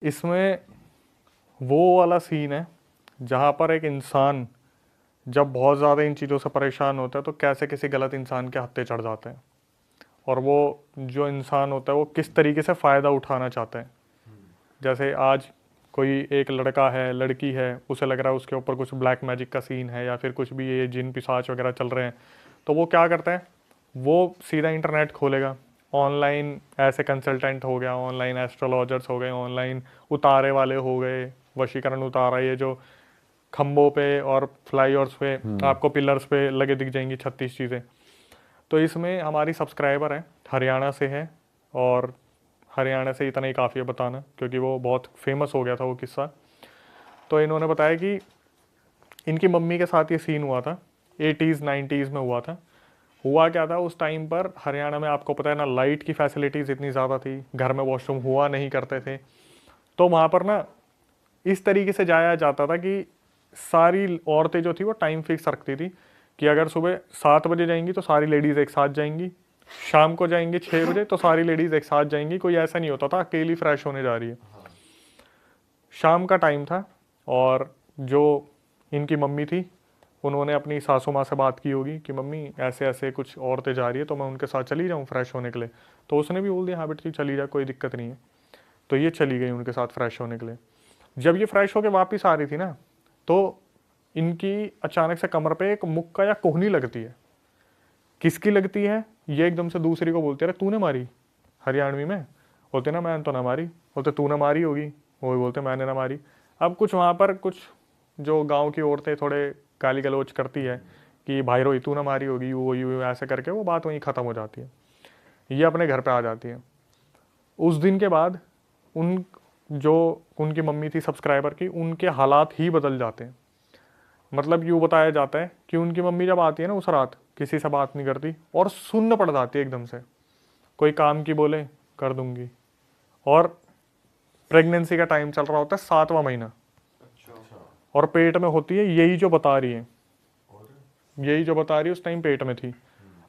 इसमें वो वाला सीन है जहाँ पर एक इंसान जब बहुत ज़्यादा इन चीज़ों से परेशान होता है तो कैसे किसी गलत इंसान के हत्थे चढ़ जाते हैं, और वो जो इंसान होता है वो किस तरीके से फ़ायदा उठाना चाहते हैं। जैसे आज कोई एक लड़का है, लड़की है, उसे लग रहा है उसके ऊपर कुछ ब्लैक मैजिक का सीन है या फिर कुछ भी ये जिन पिशाच वगैरह चल रहे हैं, तो वो क्या करता है, वो सीधा इंटरनेट खोलेगा, ऑनलाइन ऐसे कंसल्टेंट हो गया, ऑनलाइन एस्ट्रोलॉजर्स हो गए, ऑनलाइन उतारे वाले हो गए, वशीकरण उतारा, ये जो खम्भों पे और फ्लाईओवर्स पे आपको पिलर्स पे लगे दिख जाएंगी 36 चीज़ें। तो इसमें हमारी सब्सक्राइबर है, हरियाणा से है, और हरियाणा से इतना ही काफ़ी है बताना क्योंकि वो बहुत फेमस हो गया था वो किस्सा। तो इन्होंने बताया कि इनकी मम्मी के साथ ये सीन हुआ था, 80s 90s में हुआ था। हुआ क्या था उस टाइम पर, हरियाणा में आपको पता है ना, लाइट की फैसिलिटीज़ इतनी ज़्यादा थी, घर में वॉशरूम हुआ नहीं करते थे, तो वहाँ पर ना इस तरीके से जाया जाता था कि सारी औरतें जो थी वो टाइम फिक्स रखती थी कि अगर सुबह 7 बजे जाएंगी तो सारी लेडीज़ एक साथ जाएंगी, शाम को जाएंगी 6 बजे तो सारी लेडीज़ एक साथ जाएंगी, कोई ऐसा नहीं होता था अकेली फ्रेश होने जा रही है। शाम का टाइम था, और जो इनकी मम्मी थी उन्होंने अपनी सासू माँ से बात की होगी कि मम्मी ऐसे ऐसे कुछ औरतें जा रही है तो मैं उनके साथ चली जाऊँ फ्रेश होने के लिए, तो उसने भी बोल दिया हाँ बेटी चली जा, कोई दिक्कत नहीं है। तो ये चली गई उनके साथ फ्रेश होने के लिए। जब ये फ्रेश होकर वापस आ रही थी ना, तो इनकी अचानक से कमर पे एक मुक्का या कोहनी लगती है। किसकी लगती है, ये एकदम से दूसरी को बोलती है अरे तूने मारी, हरियाणवी में बोलते ना मैंने तो ना मारी, बोलते तूने मारी होगी, वो भी बोलते मैंने ना मारी। अब कुछ वहाँ पर कुछ जो गांव की औरतें थोड़े गाली गलौज करती है कि भाई रोई तू ना मारी होगी, वो यू ऐसे करके वो बात वहीं ख़त्म हो जाती है, ये अपने घर पे आ जाती है। उस दिन के बाद उन जो उनकी मम्मी थी सब्सक्राइबर की, उनके हालात ही बदल जाते हैं। मतलब यूँ बताया जाता है कि उनकी मम्मी जब आती है ना उस रात, किसी से बात नहीं करती और सुन्न पड़ जाती है एकदम से, कोई काम की बोले कर दूंगी, और प्रेगनेंसी का टाइम चल रहा होता है 7वां महीना, और पेट में होती है यही जो बता रही है, यही जो बता रही है उस टाइम पेट में थी।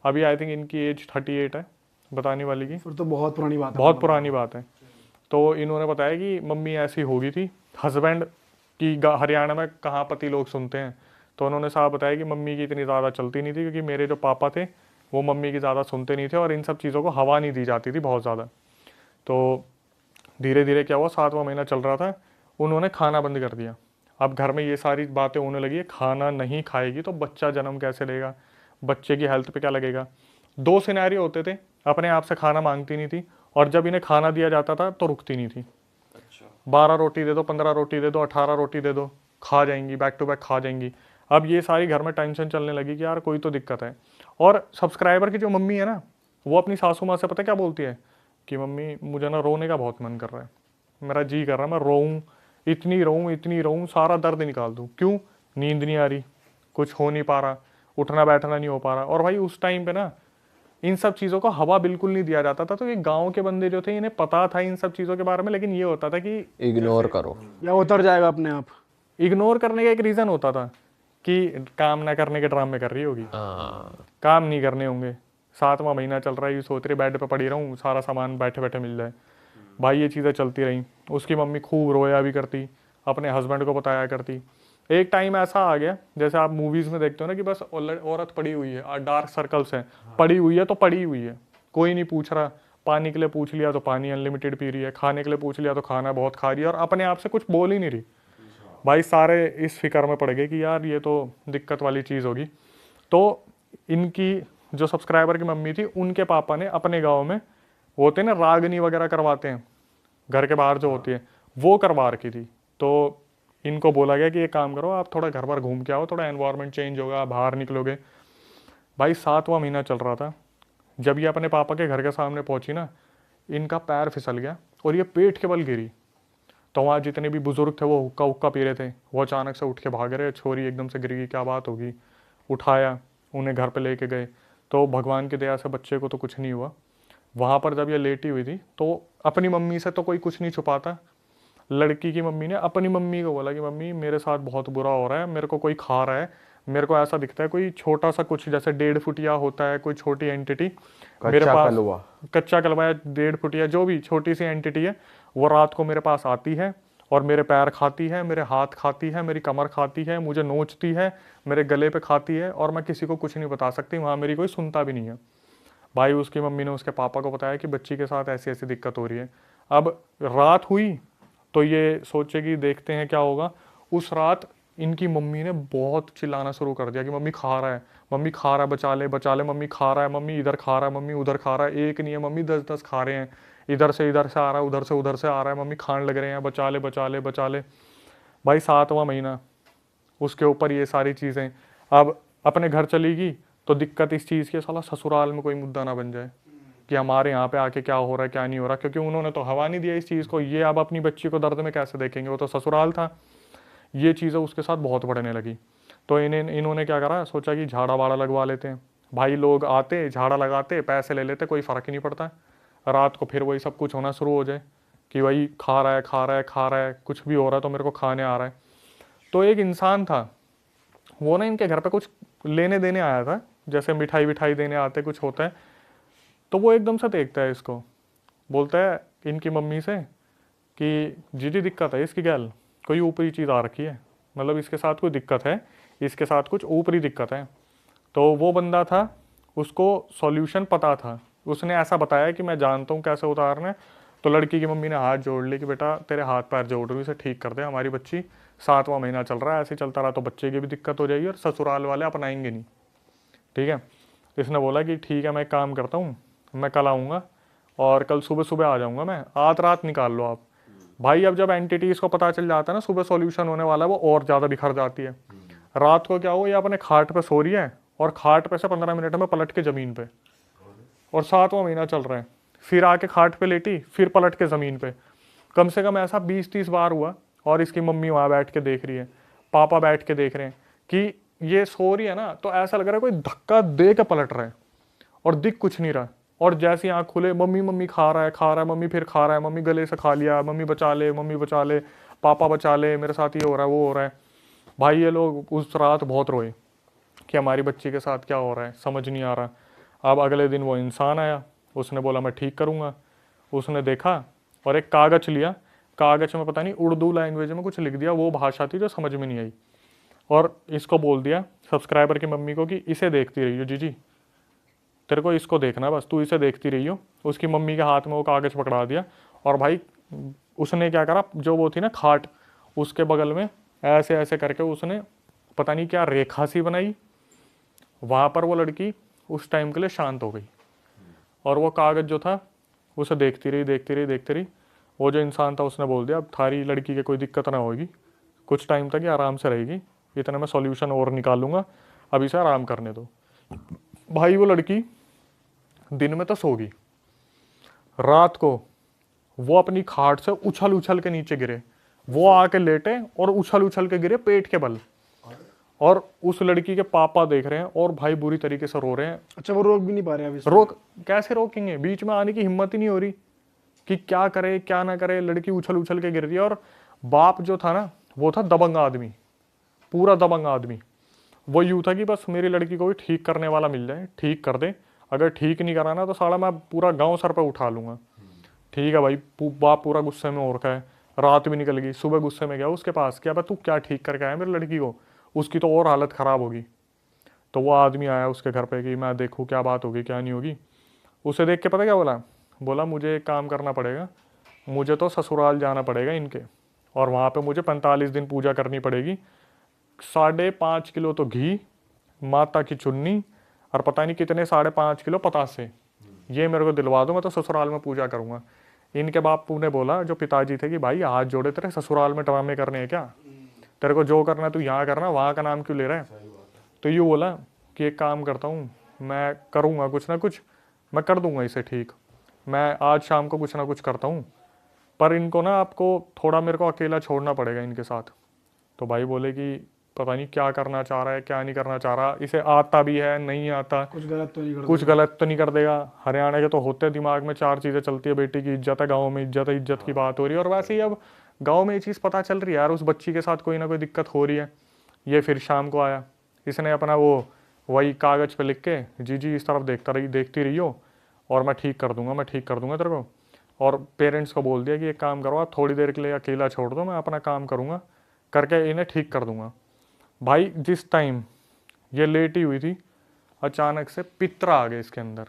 अभी आई थिंक इनकी एज 38 है बताने वाली की, फिर तो बहुत पुरानी बात है, बहुत पुरानी बात है। तो इन्होंने बताया कि मम्मी ऐसी हो गई थी, हस्बैंड की हरियाणा में कहाँ पति लोग सुनते हैं, तो उन्होंने साहब बताया कि मम्मी की इतनी ज़्यादा चलती नहीं थी क्योंकि मेरे जो पापा थे वो मम्मी की ज़्यादा सुनते नहीं थे और इन सब चीज़ों को हवा नहीं दी जाती थी बहुत ज़्यादा। तो धीरे धीरे क्या हुआ, 7वां महीना चल रहा था, उन्होंने खाना बंद कर दिया। अब घर में ये सारी बातें होने लगी है, खाना नहीं खाएगी तो बच्चा जन्म कैसे लेगा, बच्चे की हेल्थ पे क्या लगेगा। 2 सिनेरियो होते थे, अपने आप से खाना मांगती नहीं थी, और जब इन्हें खाना दिया जाता था तो रुकती नहीं थी। 12 रोटी दे दो, 15 रोटी दे दो, 18 रोटी दे दो, खा जाएंगी, बैक टू बैक खा जाएंगी। अब ये सारी घर में टेंशन चलने लगी कि यार कोई तो दिक्कत है। और सब्सक्राइबर की जो मम्मी है ना, वो अपनी सासू माँ से पता क्या बोलती है कि मम्मी मुझे ना रोने का बहुत मन कर रहा है, मेरा जी कर रहा है मैं रोऊं, इतनी रोऊं, सारा दर्द निकाल दूं। क्यों, नींद नहीं आ रही, कुछ हो नहीं पा रहा, उठना बैठना नहीं हो पा रहा। और भाई उस टाइम पे ना इन सब चीज़ों को हवा बिल्कुल नहीं दिया जाता था, तो ये गांव के बंदे जो थे इन्हें पता था इन सब चीज़ों के बारे में, लेकिन ये होता था कि इग्नोर करो। या उतर जाएगा अपने आप। इग्नोर करने का एक रीज़न होता था कि काम ना करने के ड्रामे कर रही होगी, हाँ, काम नहीं करने होंगे, 7वां महीना चल रहा है, ये सोच रही बेड पे पड़ी रहूं, सारा सामान बैठे बैठे मिल जाए। भाई ये चीज़ें चलती रहीं, उसकी मम्मी खूब रोया भी करती, अपने हस्बैंड को बताया करती। एक टाइम ऐसा आ गया, जैसे आप मूवीज़ में देखते हो ना कि बस औरत पड़ी हुई है, डार्क सर्कल्स हैं, पड़ी हुई है तो पड़ी हुई है, कोई नहीं पूछ रहा, पानी के लिए पूछ लिया तो पानी अनलिमिटेड पी रही है, खाने के लिए पूछ लिया तो खाना बहुत खा रही है, और अपने आप से कुछ बोल ही नहीं रही। भाई सारे इस फिक्र में पड़ गए कि यार ये तो दिक्कत वाली चीज़ होगी। तो इनकी जो सब्सक्राइबर की मम्मी थी, उनके पापा ने अपने गांव में वो होते हैं ना रागनी वगैरह करवाते हैं, घर के बाहर जो होती है, वो करवा रखी थी। तो इनको बोला गया कि ये काम करो, आप थोड़ा घर पर घूम के आओ, थोड़ा एनवायरनमेंट चेंज होगा, बाहर निकलोगे। भाई 7वां महीना चल रहा था, जब ये अपने पापा के घर के सामने पहुंची ना, इनका पैर फिसल गया और ये पेट के बल गिरी। तो वहाँ जितने भी बुजुर्ग थे वो हुक्का हुक्का पी रहे थे, वो अचानक से उठ के भाग रहे, छोरी एकदम से गिर गई, क्या बात होगी। उठाया, उन्हें घर पे लेके गए, तो भगवान की दया से बच्चे को तो कुछ नहीं हुआ। वहाँ पर जब ये लेटी हुई थी तो अपनी मम्मी से तो कोई कुछ नहीं छुपाता, लड़की की मम्मी ने अपनी मम्मी को बोला कि मम्मी मेरे साथ बहुत बुरा हो रहा है, मेरे को कोई खा रहा है, मेरे को ऐसा दिखता है कोई छोटा सा कुछ जैसे 1.5 फुटिया होता है कोई छोटी एंटिटी मेरे कच्चा पास, कलवा। कच्चा कलवा या 1.5 फुटिया जो भी छोटी सी एंटिटी है, वो रात को मेरे पास आती है और मेरे पैर खाती है, मेरे हाथ खाती है, मेरी कमर खाती है, मुझे नोचती है, मेरे गले पे खाती है, और मैं किसी को कुछ नहीं बता सकती, वहाँ मेरी कोई सुनता भी नहीं है। भाई उसकी मम्मी ने उसके पापा को बताया कि बच्ची के साथ ऐसी ऐसी दिक्कत हो रही है। अब रात हुई तो ये सोचेगी देखते हैं क्या होगा। उस रात इनकी मम्मी ने बहुत चिल्लाना शुरू कर दिया कि मम्मी खा रहा है, मम्मी खा रहा है, बचा ले, मम्मी खा रहा है, मम्मी इधर खा रहा है, मम्मी उधर खा रहा है, एक नहीं है मम्मी 10-10 खा रहे हैं, इधर से आ रहा है, उधर से आ रहा है, मम्मी खाने लग रहे हैं, बचा ले। भाई 7वां महीना, उसके ऊपर ये सारी चीज़ें। अब अपने घर चली गई तो दिक्कत इस चीज़ की, साला ससुराल में कोई मुद्दा ना बन जाए कि हमारे यहाँ पे आके क्या हो रहा है क्या नहीं हो रहा, क्योंकि उन्होंने तो हवा नहीं दिया इस चीज़ को। ये अब अपनी बच्ची को दर्द में कैसे देखेंगे, वो तो ससुराल था। ये चीज़ें उसके साथ बहुत बढ़ने लगी। तो इन्होंने क्या करा, सोचा कि झाड़ा वाड़ा लगवा लेते हैं। भाई लोग आते, झाड़ा लगाते, पैसे ले लेते, कोई फ़र्क ही नहीं पड़ता। रात को फिर वही सब कुछ होना शुरू हो जाए कि भाई खा रहा है, कुछ भी हो रहा है तो मेरे को खाने आ रहा है। तो एक इंसान था, वो ना इनके घर पे कुछ लेने देने आया था, जैसे मिठाई विठाई देने आते कुछ होता है। तो वो एकदम से देखता है इसको, बोलता है इनकी मम्मी से कि जी दिक्कत है इसकी गैल, कोई ऊपरी चीज़ आ रखी है, मतलब इसके साथ कोई दिक्कत है, इसके साथ कुछ ऊपरी दिक्कत है। तो वो बंदा था, उसको सॉल्यूशन पता था, उसने ऐसा बताया कि मैं जानता हूँ कैसे उतारना है। तो लड़की की मम्मी ने हाथ जोड़ ली कि बेटा तेरे हाथ पैर जोड़ रही, इसे ठीक कर दे, हमारी बच्ची 7वां महीना चल रहा है, ऐसे चलता रहा तो बच्चे की भी दिक्कत हो जाएगी और ससुराल वाले अपनाएंगे नहीं, ठीक है। इसने बोला कि ठीक है मैं एक काम करता हूँ, मैं कल आऊँगा और कल सुबह सुबह आ जाऊँगा मैं, आज रात निकाल लो आप। भाई अब जब एंटिटीज़ को पता चल जाता है ना सुबह सॉल्यूशन होने वाला है, वो और ज़्यादा बिखर जाती है। रात को क्या हो, ये अपने खाट पे सो रही है और खाट पे से 15 मिनट में पलट के ज़मीन पे, और 7वां महीना चल रहा है, फिर आके खाट पे लेटी, फिर पलट के ज़मीन पे। कम से कम ऐसा 20-30 बार हुआ। और इसकी मम्मी वहाँ बैठ के देख रही है, पापा बैठ के देख रहे हैं कि ये सो रही है ना, तो ऐसा लग रहा है कोई धक्का दे के पलट रहा है और दिख कुछ नहीं रहा। और जैसे आँख खुले, मम्मी मम्मी खा रहा है, मम्मी फिर खा रहा है, मम्मी गले से खा लिया, मम्मी बचा ले, पापा बचा ले, मेरे साथ ये हो रहा है वो हो रहा है। भाई ये लोग उस रात बहुत रोए कि हमारी बच्ची के साथ क्या हो रहा है, समझ नहीं आ रहा। अब अगले दिन वो इंसान आया, उसने बोला मैं ठीक करूँगा। उसने देखा और एक कागज़ लिया, कागज़ में पता नहीं उर्दू लैंग्वेज में कुछ लिख दिया, वो भाषा थी जो समझ में नहीं आई, और इसको बोल दिया सब्सक्राइबर की मम्मी को कि इसे देखती रहियो जी, तेरे को इसको देखना, बस तू इसे देखती रहियो। उसकी मम्मी के हाथ में वो कागज़ पकड़ा दिया, और भाई उसने क्या करा, जो वो थी ना खाट, उसके बगल में ऐसे ऐसे करके उसने पता नहीं क्या रेखा सी बनाई। वहाँ पर वो लड़की उस टाइम के लिए शांत हो गई, और वो कागज़ जो था उसे देखती रही। वो जो इंसान था उसने बोल दिया अब थारी लड़की के कोई दिक्कत ना होगी, कुछ टाइम तक ये आराम से रहेगी, इतने मैं सॉल्यूशन और निकालूंगा, अब इसे आराम करने दो। भाई वो लड़की दिन में तो सो गई, रात को वो अपनी खाट से उछल उछल के नीचे गिरे, वो आके लेटे और उछल उछल के गिरे पेट के बल, और उस लड़की के पापा देख रहे हैं और भाई बुरी तरीके से रो रहे हैं। अच्छा, वो रोक भी नहीं पा रहे अभी? रोक कैसे रोकेंगे, बीच में आने की हिम्मत ही नहीं हो रही कि क्या करे क्या ना करे। लड़की उछल उछल के गिर रही है, और बाप जो था ना वो था दबंग आदमी, पूरा दबंग आदमी। वो यूँ था कि बस मेरी लड़की को भी ठीक करने वाला मिल जाए, ठीक कर दे, अगर ठीक नहीं कराना तो साला मैं पूरा गांव सर पे उठा लूँगा। ठीक है भाई, बाप पूरा गुस्से में हो रखा है, रात भी निकल गई, सुबह गुस्से में गया उसके पास, क्या तू क्या ठीक करके आया मेरी लड़की को, उसकी तो और हालत ख़राब होगी। तो वो आदमी आया उसके घर पे कि मैं देखूँ क्या बात होगी क्या नहीं होगी। उसे देख के पता क्या बोला मुझे एक काम करना पड़ेगा, मुझे तो ससुराल जाना पड़ेगा इनके, और वहाँ पे मुझे 45 दिन पूजा करनी पड़ेगी, 5.5 किलो तो घी, माता की चुन्नी, और पता नहीं कितने 5.5 किलो पतासे, ये मेरे को दिलवा दो, मैं तो ससुराल में पूजा करूँगा। इनके बापू ने बोला, जो पिताजी थे, कि भाई हाथ जोड़े, तेरे ससुराल में ड्रामे करने हैं क्या, तेरे को जो करना तू यहाँ करना, वहाँ का नाम क्यों ले रहा है। तो यूँ बोला कि एक काम करता हूँ, मैं करूँगा कुछ ना कुछ, मैं कर दूँगा इसे ठीक, मैं आज शाम को कुछ ना कुछ करता हूँ, पर इनको ना आपको थोड़ा मेरे को अकेला छोड़ना पड़ेगा इनके साथ। तो भाई बोले कि पता नहीं क्या करना चाह रहा है क्या नहीं करना चाह रहा, इसे आता भी है नहीं आता, कुछ गलत तो नहीं कर कर देगा। हरियाणा के तो होते हैं दिमाग में 4 चीज़ें चलती है, बेटी की इज्जत है, गाँव में इज्जत है, इज्जत की बात हो रही है, और वैसे ही अब गाँव में ये चीज़ पता चल रही है यार, उस बच्ची के साथ कोई ना कोई दिक्कत हो रही है। ये फिर शाम को आया, इसने अपना वो वही कागज़ पे लिख के जी इस तरफ देखती रही हो और मैं ठीक कर दूंगा तेरे को। और पेरेंट्स को बोल दिया कि एक काम करो, आप थोड़ी देर के लिए अकेला छोड़ दो, मैं अपना काम करूँगा, करके इन्हें ठीक कर दूंगा। भाई जिस टाइम ये लेटी हुई थी, अचानक से पितर आ गए इसके अंदर,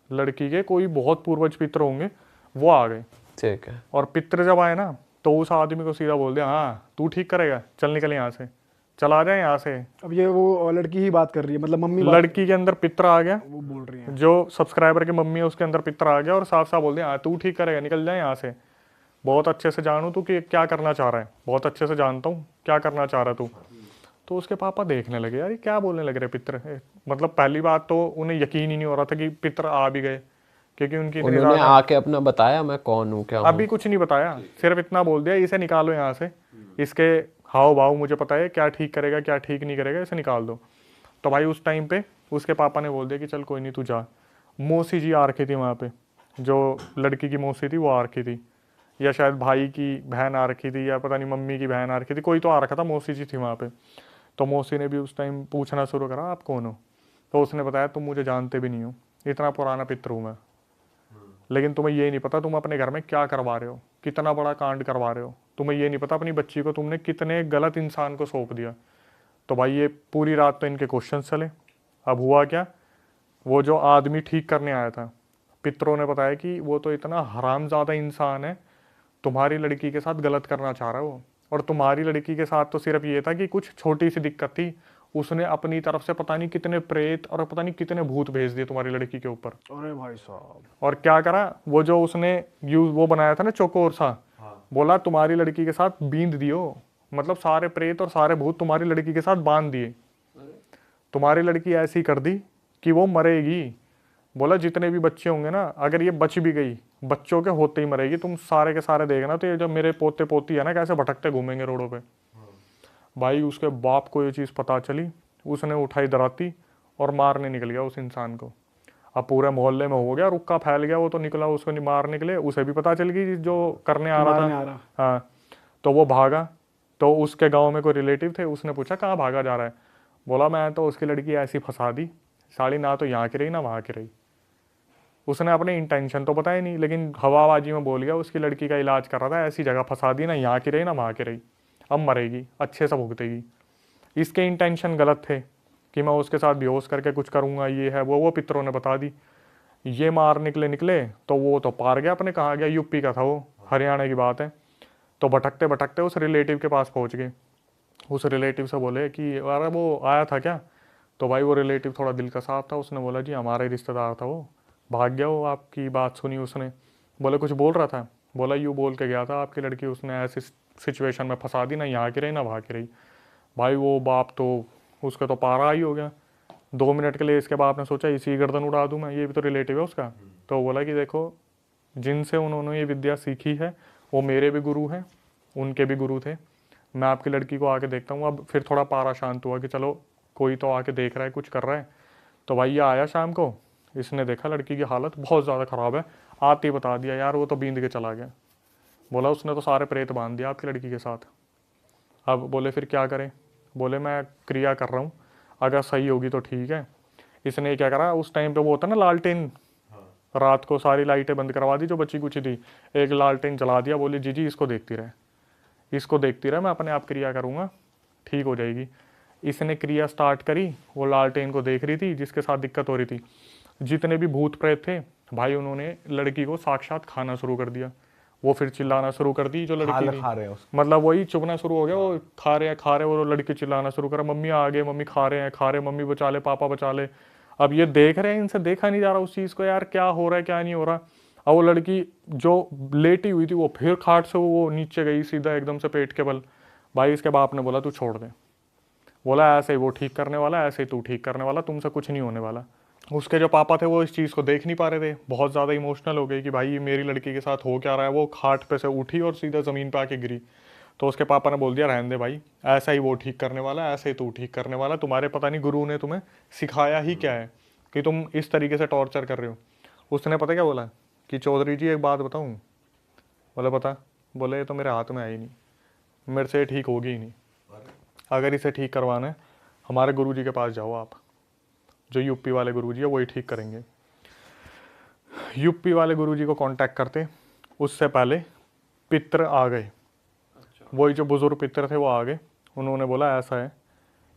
लड़की के कोई बहुत पूर्वज पितर होंगे, वो आ गए। ठीक है। और पितर जब आए ना तो उस आदमी को सीधा बोल दिया, हाँ तू ठीक करेगा, चल निकल यहाँ से, चला जाए यहाँ से। अब ये वो लड़की ही बात कर रही है, मतलब मम्मी लड़की के अंदर पितर आ गया, वो बोल रही है। जो सब्सक्राइबर की मम्मी है उसके अंदर पितर आ गया और साफ साफ बोल दिया, हाँ तू ठीक करेगा, निकल जाए यहाँ से। बहुत अच्छे से जानू तू कि क्या करना चाह रहा है, बहुत अच्छे से जानता हूँ क्या करना चाह रहा है तू। तो उसके पापा देखने लगे, यार ये क्या बोलने लग रहे पितर। मतलब पहली बात तो उन्हें यकीन ही नहीं हो रहा था कि पितर आ भी गए, क्योंकि उनकी इतनी उन्होंने आके अपना बताया मैं कौन हूँ क्या हूँ? अभी कुछ नहीं बताया, सिर्फ इतना बोल दिया, इसे निकालो यहाँ से, इसके हाव भाव मुझे पता है, क्या ठीक करेगा क्या ठीक नहीं करेगा, इसे निकाल दो। तो भाई उस टाइम पे उसके पापा ने बोल दिया कि चल कोई नहीं तू जा। मौसी जी आ रखी थी वहाँ पे, जो लड़की की मौसी थी वो आ रखी थी, या शायद भाई की बहन आ रखी थी, या पता नहीं मम्मी की बहन आ रखी थी, कोई तो आ रखा था, मौसी जी थी वहाँ पे। तो मौसी ने भी उस टाइम पूछना शुरू करा, आप कौन हो? तो उसने बताया तुम मुझे जानते भी नहीं हो, इतना पुराना पितर हूँ मैं, लेकिन तुम्हें ये नहीं पता तुम अपने घर में क्या करवा रहे हो, कितना बड़ा कांड करवा रहे हो। तुम्हें ये नहीं पता अपनी बच्ची को तुमने कितने गलत इंसान को सौंप दिया। तो भाई ये पूरी रात तो इनके क्वेश्चन चले। अब हुआ क्या, वो जो आदमी ठीक करने आया था, पितरों ने बताया कि वो तो इतना हरामजादा इंसान है, तुम्हारी लड़की के साथ गलत करना चाह रहा है वो। और तुम्हारी लड़की के साथ तो सिर्फ ये था कि कुछ छोटी सी दिक्कत थी, उसने अपनी तरफ से पता नहीं कितने प्रेत और पता नहीं कितने भूत भेज दिए तुम्हारी लड़की के ऊपर। अरे भाई साहब। और क्या करा, वो जो उसने वो बनाया था ना चौकोर सा, बोला तुम्हारी लड़की के साथ बींद दियो, मतलब सारे प्रेत और सारे भूत तुम्हारी लड़की के साथ बांध दिए। तुम्हारी लड़की ऐसी कर दी कि वो मरेगी। बोला जितने भी बच्चे होंगे ना, अगर ये बच भी गई, बच्चों के होते ही मरेगी, तुम सारे के सारे देखना। तो ये जो मेरे पोते पोती है ना, कैसे भटकते घूमेंगे रोडों पे। भाई उसके बाप को ये चीज़ पता चली, उसने उठाई दराती और मारने निकल गया उस इंसान को। अब पूरे मोहल्ले में हो गया, रुक्का फैल गया, वो तो निकला, उसको नहीं मार निकले, उसे भी पता चल गई जो करने आ रहा था। हाँ, तो वो भागा। तो उसके गांव में कोई रिलेटिव थे, उसने पूछा कहाँ भागा जा रहा है? बोला मैं तो उसकी लड़की ऐसी फंसा दी, साड़ी ना तो यहाँ की रही ना वहाँ की रही। उसने अपने इंटेंशन तो बताया नहीं, लेकिन हवाबाजी में बोल गया उसकी लड़की का इलाज कर रहा था, ऐसी जगह फंसा दी, ना यहाँ की रही ना वहाँ की रही, अब मरेगी, अच्छे से भुगतेगी। इसके इंटेंशन गलत थे कि मैं उसके साथ बेहोश करके कुछ करूँगा, ये है वो पितरों ने बता दी। ये मार निकले तो वो तो पार गया अपने, कहाँ गया, यूपी का था वो, हरियाणा की बात है। तो भटकते भटकते उस रिलेटिव के पास पहुँच गए। उस रिलेटिव से बोले कि अरे वो आया था क्या? तो भाई वो रिलेटिव थोड़ा दिल का साफ था, उसने बोला जी हमारा ही रिश्तेदार था, वो भाग गया, वो आपकी बात सुनी उसने। बोले कुछ बोल रहा था? बोला यूँ बोल के गया था आपकी लड़की उसने ऐसी सिचुएशन में फंसा दी, ना यहाँ की रही ना वहाँ की रही। भाई वो बाप तो उसका तो पारा ही हो गया। 2 मिनट के लिए इसके बाप ने सोचा इसी गर्दन उड़ा दूं मैं, ये भी तो रिलेटिव है उसका। तो बोला कि देखो जिनसे उन्होंने ये विद्या सीखी है वो मेरे भी गुरु हैं, उनके भी गुरु थे, मैं आपकी लड़की को आके देखता हूँ। अब फिर थोड़ा पारा शांत हुआ कि चलो कोई तो आके देख रहा है, कुछ कर रहा है। तो भाई ये आया शाम को, इसने देखा लड़की की हालत बहुत ज़्यादा ख़राब है, आते ही बता दिया यार वो तो बींद के चला गया। बोला उसने तो सारे प्रेत बांध दिया आपकी लड़की के साथ। अब बोले फिर क्या करें? बोले मैं क्रिया कर रहा हूँ, अगर सही होगी तो ठीक है। इसने क्या करा, उस टाइम पे वो होता ना लालटेन, रात को सारी लाइटें बंद करवा दी जो बची कुछ थी, एक लालटेन जला दिया, बोली जी इसको देखती रहे, इसको देखती रहे, मैं अपने आप क्रिया करूँगा, ठीक हो जाएगी। इसने क्रिया स्टार्ट करी, वो लालटेन को देख रही थी जिसके साथ दिक्कत हो रही थी। जितने भी भूत प्रेत थे भाई उन्होंने लड़की को साक्षात खाना शुरू कर दिया। वो फिर चिल्लाना शुरू कर दी जो लड़की थी, खा रहे हैं, मतलब वही चुभना शुरू हो गया, वो खा रहे वो लड़की चिल्लाना शुरू करा, मम्मी आ गए, मम्मी खा रहे, मम्मी बचा ले, पापा बचा ले। अब ये देख रहे हैं, इनसे देखा नहीं जा रहा उस चीज़ को, यार क्या हो रहा है क्या नहीं हो रहा। अब वो लड़की जो लेटी हुई थी वो फिर खाट से वो नीचे गई सीधा एकदम से पेट के बल। भाई इसके बाप ने बोला तू छोड़ दे, बोला ऐसे ही वो ठीक करने वाला, ऐसे ही तू ठीक करने वाला, तुमसे कुछ नहीं होने वाला। उसके जो पापा थे वो इस चीज़ को देख नहीं पा रहे थे, बहुत ज़्यादा इमोशनल हो गए कि भाई मेरी लड़की के साथ हो क्या रहा है। वो खाट पे से उठी और सीधा ज़मीन पे आके गिरी। तो उसके पापा ने बोल दिया रहने दे भाई, ऐसा ही वो ठीक करने वाला, ऐसे ही तू ठीक करने वाला, तुम्हारे पता नहीं गुरु ने तुम्हें सिखाया ही क्या है कि तुम इस तरीके से टॉर्चर कर रहे हो। उसने पता क्या बोला कि चौधरी जी एक बात बताऊँ? बोले बता। बोले ये तो मेरे हाथ में आई नहीं, मेरे से ठीक होगी ही नहीं, अगर इसे ठीक करवाना है हमारे गुरुजी के पास जाओ आप, जो यूपी वाले गुरुजी है वही ठीक करेंगे। यूपी वाले गुरुजी को कांटेक्ट करते, उससे पहले पितर आ गए, वही जो बुजुर्ग पितर थे वो आ गए। उन्होंने बोला ऐसा है,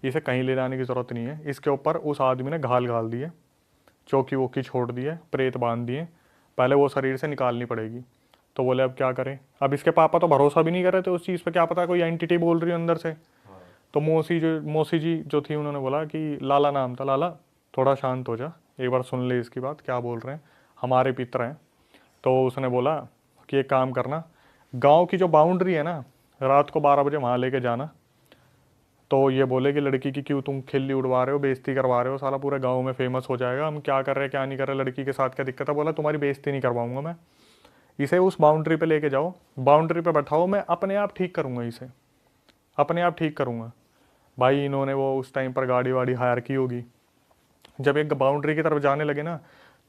इसे कहीं ले जाने की ज़रूरत नहीं है, इसके ऊपर उस आदमी ने घाल घाल दिए, चौकी वोकी छोड़ दिए, प्रेत बांध दिए, पहले वो शरीर से निकालनी पड़ेगी। तो बोले अब क्या करें। अब इसके पापा तो भरोसा भी नहीं कर रहे थे उस चीज़ पे, क्या पता कोई एंटिटी बोल रही है अंदर से। तो मौसी जी जो थी उन्होंने बोला कि लाला नाम था, लाला थोड़ा शांत हो जा, एक बार सुन ले इसकी बात, क्या बोल रहे हैं, हमारे पितर हैं। तो उसने बोला कि एक काम करना, गांव की जो बाउंड्री है ना, रात को 12 बजे वहाँ लेके जाना। तो ये बोले कि लड़की की क्यों तुम खिल्ली उड़वा रहे हो, बेइज्जती करवा रहे हो, साला पूरे गांव में फेमस हो जाएगा, हम क्या कर रहे हैं क्या नहीं कर रहे, लड़की के साथ क्या दिक्कत है। बोला तुम्हारी बेइज्जती नहीं करवाऊंगा मैं, इसे उस बाउंड्री पे लेके जाओ, बाउंड्री पे बैठाओ, मैं अपने आप ठीक करूँगा, इसे अपने आप ठीक करूँगा। भाई इन्होंने वो उस टाइम पर गाड़ी वाड़ी हायर की होगी। जब एक बाउंड्री की तरफ जाने लगे ना,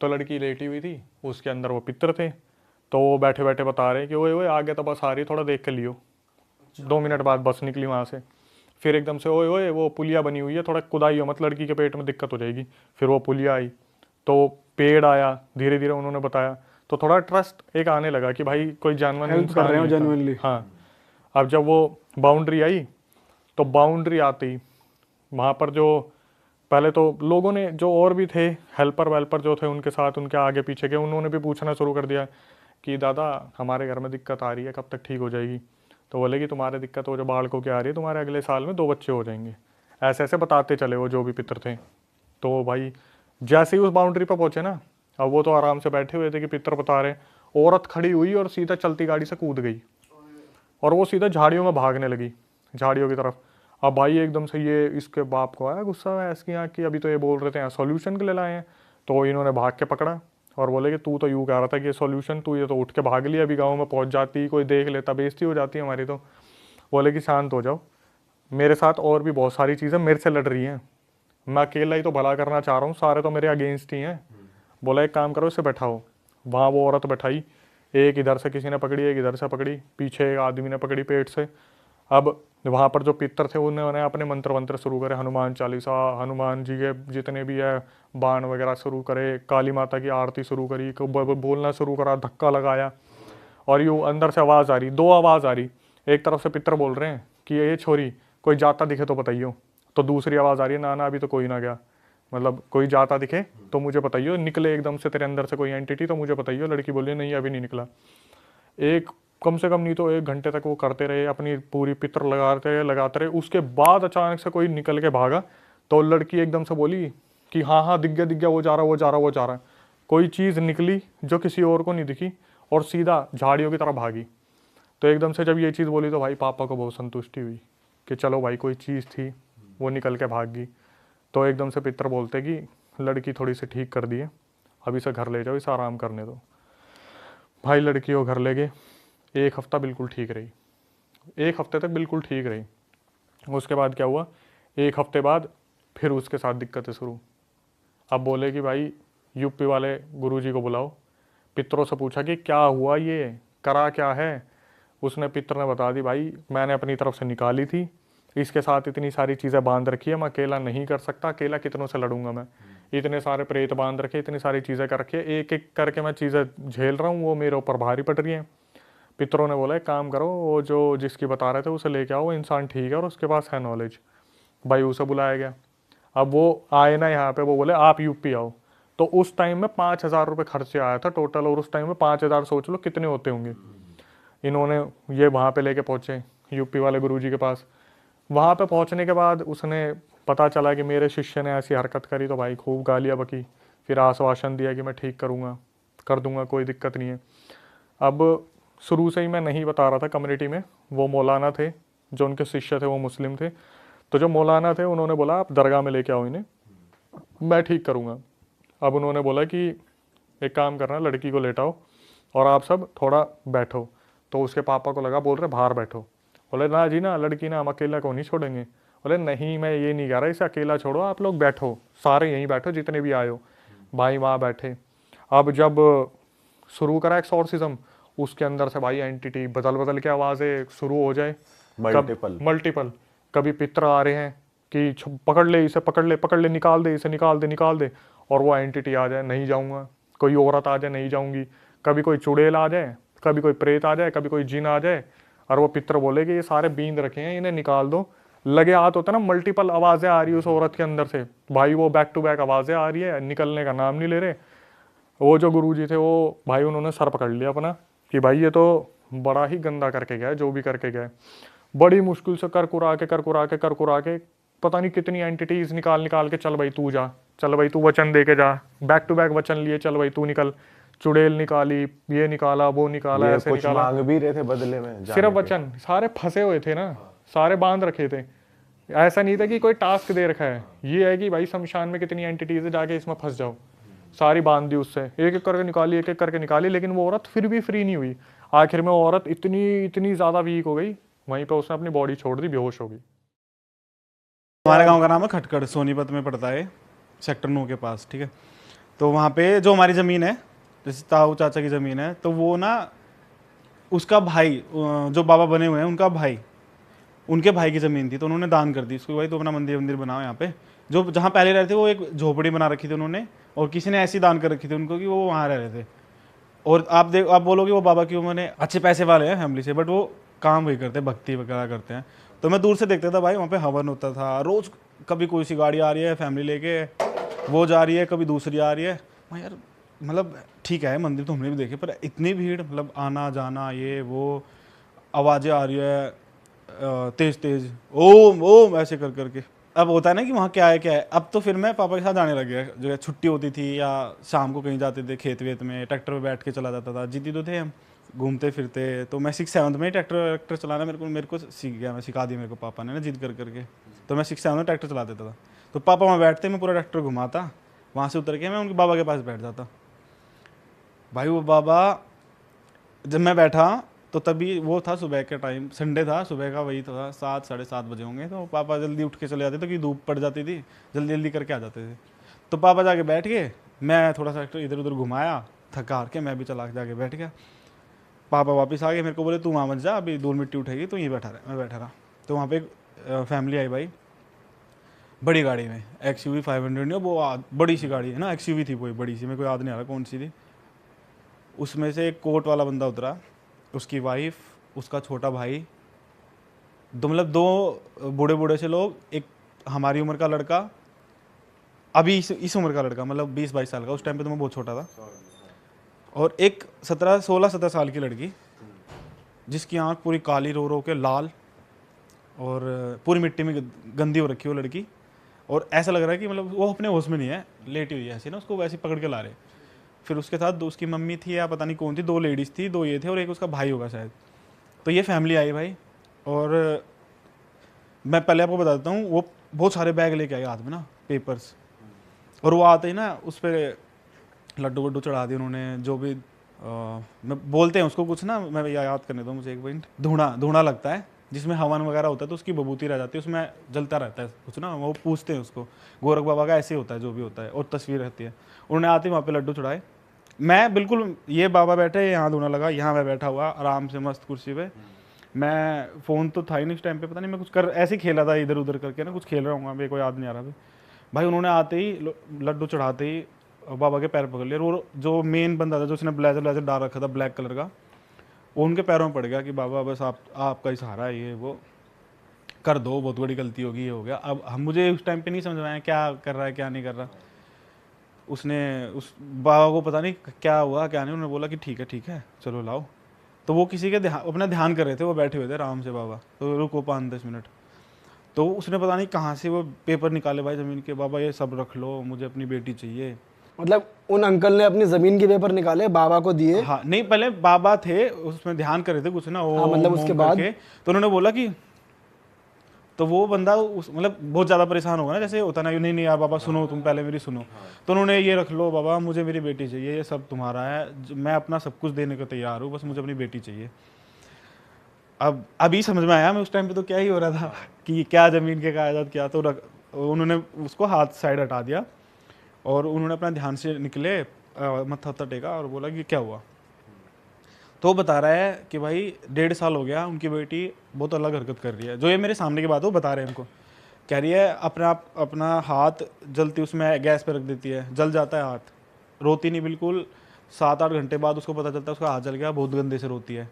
तो लड़की लेटी हुई थी, उसके अंदर वो पितर थे। तो वो बैठे बैठे बता रहे कि ओए ओए आगे तो बस आ रही, थोड़ा देख के लियो। 2 मिनट बाद बस निकली वहाँ से। फिर एकदम से ओए ओए वो पुलिया बनी हुई है, थोड़ा कुदाई हो मत, लड़की के पेट में दिक्कत हो जाएगी। फिर वो पुलिया आई, तो पेड़ आया, धीरे धीरे उन्होंने बताया। तो थोड़ा ट्रस्ट एक आने लगा कि भाई कोई जानवर हेल्प कर रहे हो जेन्युइनली। हाँ। अब जब वो बाउंड्री आई, तो बाउंड्री आती वहाँ पर जो पहले तो लोगों ने, जो और भी थे हेल्पर वेल्पर जो थे उनके साथ, उनके आगे पीछे के, उन्होंने भी पूछना शुरू कर दिया कि दादा हमारे घर में दिक्कत आ रही है, कब तक ठीक हो जाएगी। तो बोले कि तुम्हारे दिक्कत हो जो बालकों की आ रही है, तुम्हारे अगले साल में 2 बच्चे हो जाएंगे। ऐसे ऐसे बताते चले वो जो भी पितर थे। तो भाई जैसे ही उस बाउंड्री पर पहुंचे ना, अब वो तो आराम से बैठे हुए थे कि पितर बता रहे, औरत खड़ी हुई और सीधा चलती गाड़ी से कूद गई और वो सीधा झाड़ियों में भागने लगी, झाड़ियों की तरफ। अब भाई एकदम से ये इसके बाप को आया गुस्सा, ऐसी आँख की, अभी तो ये बोल रहे थे यहाँ सॉल्यूशन के लिए लाए हैं। तो इन्होंने भाग के पकड़ा और बोले कि तू तो यूँ कह रहा था कि ये सॉल्यूशन, तू ये तो उठ के भाग लिया, अभी गाँव में पहुँच जाती, कोई देख लेता, बेइज्जती हो जाती है हमारी। तो बोले कि शांत हो जाओ, मेरे साथ और भी बहुत सारी चीज़ें मेरे से लड़ रही हैं, मैं अकेला ही तो भला करना चाह रहा हूँ, सारे तो मेरे अगेंस्ट ही हैं। बोला एक काम करो, इसे बैठाओ। वहाँ वो औरत बैठाई, एक इधर से किसी ने पकड़ी, एक इधर से पकड़ी, पीछे एक आदमी ने पकड़ी पेट से। अब वहाँ पर जो पितर थे उन्होंने अपने मंत्र वंत्र शुरू करे, हनुमान चालीसा, हनुमान जी के जितने भी है बाण वगैरह शुरू करे, काली माता की आरती शुरू करी, बोलना शुरू करा, धक्का लगाया। और यूँ अंदर से आवाज़ आ रही, 2 आवाज़ आ रही। एक तरफ से पितर बोल रहे हैं कि ये छोरी कोई जाता दिखे तो बताइयो। तो दूसरी आवाज़ आ रही है, ना ना अभी तो कोई ना गया, मतलब कोई जाता दिखे तो मुझे बताइयो, निकले एकदम से तेरे अंदर से कोई एंटिटी तो मुझे बताइयो। लड़की बोली नहीं अभी नहीं निकला। एक कम से कम नहीं तो 1 घंटे तक वो करते रहे, अपनी पूरी पितर लगाते रहे। उसके बाद अचानक से कोई निकल के भागा। तो लड़की एकदम से बोली कि हाँ हाँ दिख गया, वो जा रहा, वो जा रहा, वो जा रहा। कोई चीज़ निकली जो किसी और को नहीं दिखी और सीधा झाड़ियों की तरफ भागी। तो एकदम से जब ये चीज़ बोली तो भाई पापा को बहुत संतुष्टि हुई कि चलो भाई कोई चीज़ थी, वो निकल के भाग गई। तो एकदम से पितर बोलते कि लड़की थोड़ी सी ठीक कर दी है, अब इसे घर ले जाओ, इसे आराम करने दो। भाई लड़की को घर ले गए, 1 हफ्ता बिल्कुल ठीक रही, 1 हफ्ते तक बिल्कुल ठीक रही। उसके बाद क्या हुआ, 1 हफ्ते बाद फिर उसके साथ दिक्कतें शुरू। अब बोले कि भाई यूपी वाले गुरुजी को बुलाओ। पितरों से पूछा कि क्या हुआ, ये करा क्या है। उसने पितर ने बता दी, भाई मैंने अपनी तरफ से निकाली थी, इसके साथ इतनी सारी चीज़ें बांध रखी है, मैं अकेला नहीं कर सकता, अकेला कितनों से लड़ूंगा मैं, इतने सारे प्रेत बांध रखे, इतनी सारी चीज़ें कर रखी है, एक एक करके मैं चीज़ें झेल रहा हूँ, वो मेरे ऊपर भारी पड़ रही हैं। पितरों ने बोला एक काम करो, वो जो जिसकी बता रहे थे उसे लेके आओ, वो इंसान ठीक है और उसके पास है नॉलेज। भाई उसे बुलाया गया। अब वो आए ना यहाँ पे, वो बोले आप यूपी आओ। तो उस टाइम में 5,000 रुपये खर्चे आया था टोटल, और उस टाइम में 5,000 सोच लो कितने होते होंगे। इन्होंने ये वहाँ पे लेके पहुँचे यूपी वाले गुरुजी के पास। वहाँ पे पहुँचने के बाद उसने पता चला कि मेरे शिष्य ने ऐसी हरकत करी, तो भाई खूब गालियाँ बकी, फिर आश्वासन दिया कि मैं ठीक करूँगा, कर दूँगा, कोई दिक्कत नहीं है। अब शुरू से ही मैं नहीं बता रहा था कम्युनिटी में, वो मौलाना थे जो उनके शिष्य थे, वो मुस्लिम थे। तो जो मौलाना थे उन्होंने बोला आप दरगाह में लेके आओ इन्हें, मैं ठीक करूँगा। अब उन्होंने बोला कि एक काम करना, लड़की को लेटाओ और आप सब थोड़ा बैठो। तो उसके पापा को लगा, बोल रहे बाहर बैठो। बोले ना जी ना, लड़की ना, हम अकेला को नहीं छोड़ेंगे। बोले नहीं मैं ये नहीं कह रहा, इसे अकेला छोड़ो, आप लोग बैठो, सारे यहीं बैठो जितने भी आए हो। भाई वहाँ बैठे। अब जब शुरू करा एक्सॉर्सिज्म, उसके अंदर से भाई एंटिटी बदल बदल के आवाज़ें शुरू हो जाए, मल्टीपल मल्टीपल, कभी पितर आ रहे हैं, कि पकड़ ले इसे, पकड़ ले, निकाल दे इसे, निकाल दे। और वो एंटिटी आ जाए, नहीं जाऊँगा। कोई औरत आ जाए, नहीं जाऊँगी। कभी कोई चुड़ैल आ जाए, कभी कोई प्रेत आ जाए, कभी कोई जिन आ जाए, और वो पितर बोले कि ये सारे बींद रखे हैं, इन्हें निकाल दो। लगे हाथ होता है ना, मल्टीपल आवाज़ें आ रही है उस औरत के अंदर से भाई, वो बैक टू बैक आवाज़ें आ रही है, निकलने का नाम नहीं ले रहे। वो जो गुरुजी थे वो भाई, उन्होंने सर पकड़ लिया अपना कि भाई ये तो बड़ा ही गंदा करके गया है, जो भी करके गया है। बड़ी मुश्किल से कर कुरा के पता नहीं कितनी एंटिटीज निकाल के, चल भाई तू जा, चल भाई तू वचन दे के जा, बैक टू बैक वचन लिए, चल भाई तू निकल। चुड़ैल निकाली, ये निकाला, वो निकाला, ये ऐसे कुछ निकाला, मांग भी रहे थे बदले में जाने सिर्फ के। वचन। सारे फंसे हुए थे ना, सारे बांध रखे थे। ऐसा नहीं था कि कोई टास्क दे रखा है, ये है कि भाई शमशान में कितनी एंटिटीज है, जाके इसमें फंस जाओ। सारी बांध दी उससे, एक एक करके निकाली, लेकिन वो औरत फिर भी फ्री नहीं हुई। आखिर में वो औरत इतनी ज़्यादा वीक हो गई, वहीं पर उसने अपनी बॉडी छोड़ दी, बेहोश हो गई। हमारे गांव का नाम है खटकड़, सोनीपत में पड़ता है, सेक्टर 9 के पास, ठीक है। तो वहाँ पे जो हमारी ज़मीन है, जैसे ताऊ चाचा की ज़मीन है, तो वो ना उसका भाई, जो बाबा बने हुए हैं उनका भाई, उनके भाई की ज़मीन थी, तो उन्होंने दान कर दी उसको, भाई तो अपना मंदिर बनाओ यहाँ पे। जो जहाँ पहले रहते थे वो एक झोपड़ी बना रखी थी उन्होंने, और किसी ने ऐसी दान कर रखी थी उनको कि वो वहाँ रह रहे थे। और आप बोलोगे वो बाबा की उम्र में अच्छे पैसे वाले हैं फैमिली से, बट वो काम वही करते हैं, भक्ति वगैरह करते हैं। तो मैं दूर से देखता था भाई, वहाँ पे हवन होता था रोज़। कभी कोई सी गाड़ी आ रही है फैमिली लेके, वो जा रही है, कभी दूसरी आ रही है। मैं यार मतलब ठीक है, मंदिर तो हमने भी देखे, पर इतनी भीड़, मतलब आना जाना, ये वो आवाज़ें आ रही है तेज, ओम ओम ऐसे कर करके। अब होता है ना कि वहाँ क्या है। अब तो फिर मैं पापा के साथ जाने लग गया, जो है छुट्टी होती थी या शाम को कहीं जाते थे खेत वेत में, ट्रैक्टर पे बैठ के चला जाता था। जिद्दी तो थे हम, घूमते फिरते। तो मैं 6-7 में ट्रैक्टर चलाना मेरे को सीख गया, मैं सिखा दिया मेरे को पापा ने ना, जिद कर करके। तो मैं 6-7 में ट्रैक्टर चला देता था। तो पापा वहाँ बैठते, मैं पूरा ट्रैक्टर घुमाता, वहाँ से उतर के मैं उनके बाबा के पास बैठ जाता। भाई वो बाबा, जब मैं बैठा तो तभी वो था सुबह का टाइम, संडे था, सुबह का वही था 7-7:30 बजे होंगे। तो पापा जल्दी उठ के चले जाते थे क्योंकि धूप पड़ जाती थी, जल्दी करके आ जाते थे। तो पापा जाके बैठ गए, मैं थोड़ा सा इधर उधर घुमाया, थका हार के मैं भी चला जाके बैठ गया। पापा वापस आ गए, मेरे को बोले तू वहाँ मत जा, अभी धूल मिट्टी उठेगी, तो यहीं बैठा रहा। मैं बैठा रहा। तो वहाँ पे एक फैमिली आई भाई, बड़ी गाड़ी में, XUV 500 नहीं, वो बड़ी सी गाड़ी है ना, XUV थी कोई बड़ी सी, मेरे को याद नहीं आ रहा कौन सी थी। उसमें से एक कोट वाला बंदा उतरा, उसकी वाइफ, उसका छोटा भाई, मतलब 2 बूढ़े से लोग, एक हमारी उम्र का लड़का, अभी इस उम्र का लड़का, मतलब 20-22 साल का, उस टाइम पे तो मैं बहुत छोटा था, और एक 16-17 साल की लड़की, जिसकी आंख पूरी काली रो के लाल, और पूरी मिट्टी में गंदी हो रखी वो लड़की। और ऐसा लग रहा है कि मतलब वो अपने होश में नहीं है, लेटी हुई है ऐसी ना, उसको वैसे पकड़ के ला रहे। फिर उसके साथ उसकी मम्मी थी या पता नहीं कौन थी, 2 लेडीज़ थी, 2 ये थे और एक उसका भाई होगा शायद। तो ये फैमिली आई भाई, और मैं पहले आपको बता देता हूँ, वो बहुत सारे बैग लेके आए हाथ में ना, पेपर्स। और वो आते ही ना उस पर लड्डू वड्डू चढ़ा दिए उन्होंने, जो भी मैं बोलते हैं उसको कुछ ना, मैं याद करने दो मुझे एक पॉइंट। धुआं लगता है जिसमें हवन वगैरह होता है, तो उसकी बबूती रह जाती है, उसमें जलता रहता है कुछ ना, वो पूछते हैं उसको। गोरख बाबा का ऐसे होता है, जो भी होता है, और तस्वीर रहती है। उन्होंने आते ही वहाँ पे लड्डू चढ़ाए। मैं बिल्कुल, ये बाबा बैठे, यहाँ धुआं लगा, यहाँ मैं बैठा हुआ आराम से मस्त कुर्सी पे। मैं फ़ोन तो था ही नहीं उस टाइम पे, पता नहीं मैं कुछ ऐसे ही खेला था इधर उधर करके ना, कुछ खेल रहा हूँ, मेरे को याद नहीं आ रहा अभी। भाई उन्होंने आते ही लड्डू चढ़ाते ही बाबा के पैर पकड़ लिया। वो जो मेन बंदा था, जो उसने ब्लेजर डाल रखा था ब्लैक कलर का, वो उनके पैरों में पड़ गया कि बाबा बस आपका ही सहारा है, ये वो कर दो, बहुत बड़ी गलती होगी, ये हो गया। अब हम, मुझे उस टाइम पे नहीं समझ में आया क्या कर रहा है क्या नहीं कर रहा। उसने उस बाबा को पता नहीं क्या हुआ क्या नहीं, उन्होंने बोला कि ठीक है चलो लाओ। तो वो किसी के अपना ध्यान कर रहे थे, वो बैठे हुए थे आराम से बाबा, तो रुको 5-10 मिनट। तो उसने पता नहीं कहाँ से वो पेपर निकाले भाई ज़मीन के, बाबा ये सब रख लो, मुझे अपनी बेटी चाहिए। मतलब उन अंकल ने अपनी जमीन के पेपर निकाले, बाबा को दिए? हाँ, नहीं पहले बाबा थे, उसमें ध्यान कर रहे थे कुछ ना, हाँ, मतलब उसके बाद तो उन्होंने बोला कि, तो वो बंदा मतलब बहुत ज़्यादा परेशान होगा ना, जैसे होता ना, नहीं यार बाबा सुनो, तुम पहले मेरी सुनो। तो उन्होंने ये रख लो बाबा, मुझे मेरी बेटी चाहिए, ये सब तुम्हारा है, मैं अपना सब कुछ देने को तैयार हूँ, बस मुझे अपनी बेटी चाहिए। अब अभी समझ में आया, मैं उस टाइम पे तो क्या ही हो रहा था कि क्या ज़मीन के कागजात क्या। तो उन्होंने उसको हाथ साइड हटा दिया, और उन्होंने अपना ध्यान से निकले, मत्था टेका और बोला कि क्या हुआ। तो वो बता रहा है कि भाई 1.5 साल हो गया, उनकी बेटी बहुत अलग हरकत कर रही है, जो ये मेरे सामने की बात है वो बता रहे हैं उनको। कह रही है अपना हाथ जलती उसमें गैस पे रख देती है, जल जाता है हाथ, रोती नहीं बिल्कुल। 7-8 घंटे बाद उसको पता चलता है उसका हाथ जल गया, बहुत गंदे से रोती है।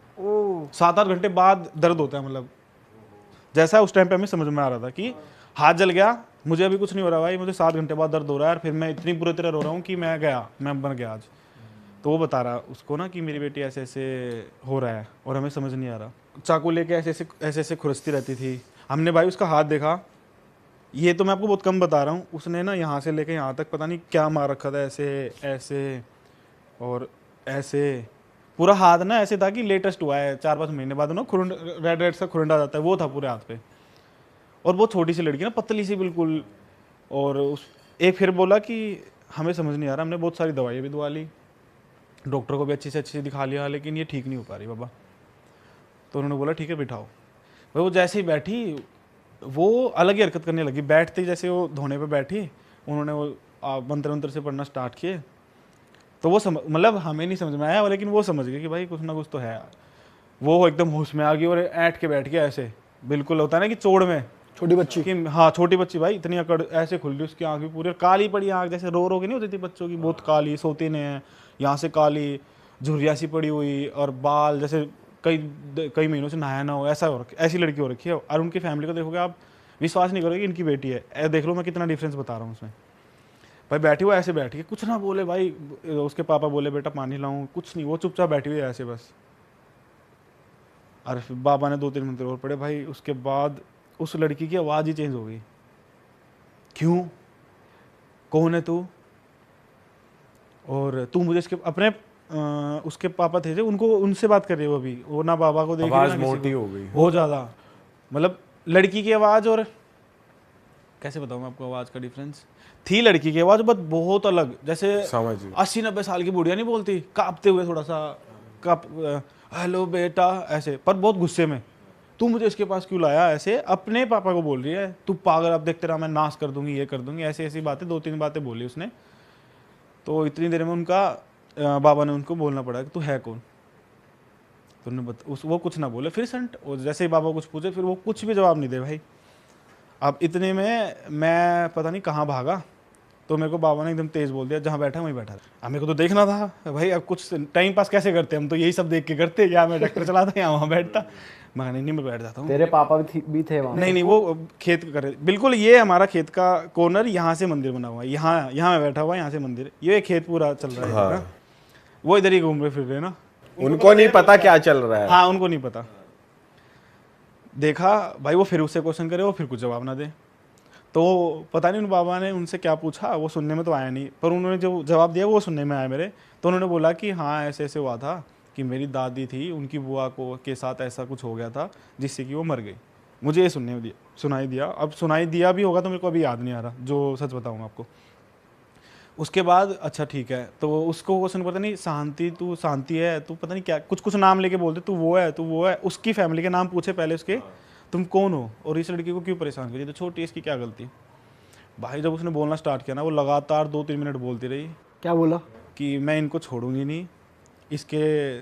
7-8 घंटे बाद दर्द होता है, मतलब जैसा उस टाइम पे हमें समझ में आ रहा था कि हाथ जल गया, मुझे अभी कुछ नहीं हो रहा भाई, मुझे 7 घंटे बाद दर्द हो रहा है और फिर मैं इतनी बुरी तरह रो रहा हूँ कि मैं बन गया आज। तो वो बता रहा उसको ना कि मेरी बेटी ऐसे ऐसे हो रहा है और हमें समझ नहीं आ रहा। चाकू लेके ऐसे ऐसे खुरसती रहती थी। हमने भाई उसका हाथ देखा, ये तो मैं आपको बहुत कम बता रहा हूँ, उसने ना यहाँ से लेके यहाँ तक पता नहीं क्या मार रखा था, ऐसे ऐसे और ऐसे पूरा हाथ ना ऐसे था कि लेटेस्ट हुआ है 4-5 महीने बाद ना खुरंड रेड रेड सा खुरंड आ जाता है, वो था पूरे हाथ पे। और बहुत छोटी सी लड़की ना, पतली सी बिल्कुल। और उस एक फिर बोला कि हमें समझ नहीं आ रहा, हमने बहुत सारी दवाइयाँ भी दवा ली, डॉक्टर को भी अच्छे से दिखा लिया, लेकिन ये ठीक नहीं हो पा रही बाबा। तो उन्होंने बोला ठीक है बिठाओ। भाई वो जैसे ही बैठी वो अलग ही हरकत करने लगी, बैठते ही जैसे वो धोने पे बैठी, उन्होंने वो मंत्र मंत्र से पढ़ना स्टार्ट किए। तो वो मतलब हमें नहीं समझ में आया, लेकिन वो समझ गए कि भाई कुछ ना कुछ तो है। वो एकदम होश में आ गई और ऐंठ के बैठ गया ऐसे, बिल्कुल होता है ना कि चोड़ में छोटी बच्ची कि हाँ छोटी बच्ची भाई, इतनी अकड़ ऐसे खुल रही उसकी आँख भी पूरी काली पड़ी आँख, जैसे रो रो के नहीं होती थी बच्चों की, बहुत काली, सोती ने हैं यहाँ से काली, झुर्रिया सी पड़ी हुई, और बाल जैसे कई महीनों से नहाया ना हो, ऐसा हो रखी, ऐसी लड़की हो रखी है। और उनकी फैमिली को देखोगे आप, विश्वास नहीं करोगे इनकी बेटी है। देख लो मैं कितना डिफरेंस बता रहा हूँ उसमें। भाई बैठी हुआ ऐसे बैठी है, कुछ ना बोले भाई। उसके पापा बोले बेटा पानी लाऊं, कुछ नहीं, वो चुपचाप बैठी हुई है ऐसे बस। और फिर बाबा ने 2-3 मंत्र और पढ़े भाई, उसके बाद उस लड़की की आवाज़ ही चेंज हो गई। क्यों, कौन है तू, और तू मुझे इसके अपने उसके पापा थे जो उनको, उनसे बात कर रही है वो अभी, वो ना बाबा को देख रही आवाज ना किसी मोटी को। हो गई बहुत ज़्यादा, मतलब लड़की की आवाज़, और कैसे बताऊँ मैं आपको आवाज़ का डिफरेंस, थी लड़की की आवाज़ बट बहुत अलग, जैसे समझ 80-90 साल की बुढ़िया नहीं बोलती, कांपते हुए थोड़ा सा, हेलो बेटा ऐसे, पर बहुत गुस्से में। तू मुझे इसके पास क्यों लाया, ऐसे अपने पापा को बोल रही है, तू पागल, अब देखते रहा मैं नाश कर दूंगी, ये कर दूंगी, ऐसी ऐसी बातें 2-3 बातें बोली उसने। तो इतनी देर में उनका बाबा ने उनको बोलना पड़ा कि तू है कौन। तो उन्होंने वो कुछ ना बोले फिर संट, और जैसे ही बाबा कुछ पूछे फिर वो कुछ भी जवाब नहीं दे भाई। अब इतने में मैं पता नहीं कहाँ भागा, तो मेरे को बाबा ने एकदम तेज बोल दिया, जहाँ बैठा वहीं बैठा। अब मेरे को तो देखना था भाई, अब कुछ टाइम पास कैसे करते हम तो यही सब देख के करते, या मैं ट्रैक्टर चलाता या वहाँ बैठता। मैं नहीं मैं बैठ जाता हूँ। तेरे पापा भी थे वहाँ? नहीं वो खेत कर रहे बिल्कुल, ये हमारा खेत का कॉर्नर, यहाँ से मंदिर बना हुआ है, यहाँ मैं बैठा हुआ, यहाँ से मंदिर, ये खेत पूरा चल रहा है। हाँ। वो इधर ही घूम रहे फिर रहे ना, उनको नहीं पता क्या चल रहा है। हाँ उनको नहीं पता। देखा भाई वो फिर उससे क्वेश्चन करे, वो फिर कुछ जवाब ना दे। तो पता नहीं उन बाबा ने उनसे क्या पूछा, वो सुनने में तो आया नहीं, पर उन्होंने जो जवाब दिया वो सुनने में आया मेरे। तो उन्होंने बोला कि हाँ ऐसे ऐसे हुआ था कि मेरी दादी थी, उनकी बुआ को के साथ ऐसा कुछ हो गया था जिससे कि वो मर गई। मुझे ये सुनाई दिया। अब सुनाई दिया भी होगा तो मेरे को अभी याद नहीं आ रहा, जो सच बताऊँगा आपको। उसके बाद अच्छा ठीक है, तो उसको क्वेश्चन पता नहीं, शांति तू शांति है, तू पता नहीं क्या कुछ नाम लेके बोलते, तू वो है। उसकी फैमिली के नाम पूछे पहले उसके, तुम कौन हो और इस लड़की को क्यों परेशान करिए, तो छोटी इसकी क्या गलती। भाई जब उसने बोलना स्टार्ट किया ना, वो लगातार 2-3 मिनट बोलती रही। क्या बोला? कि मैं इनको छोड़ूंगी नहीं। इसके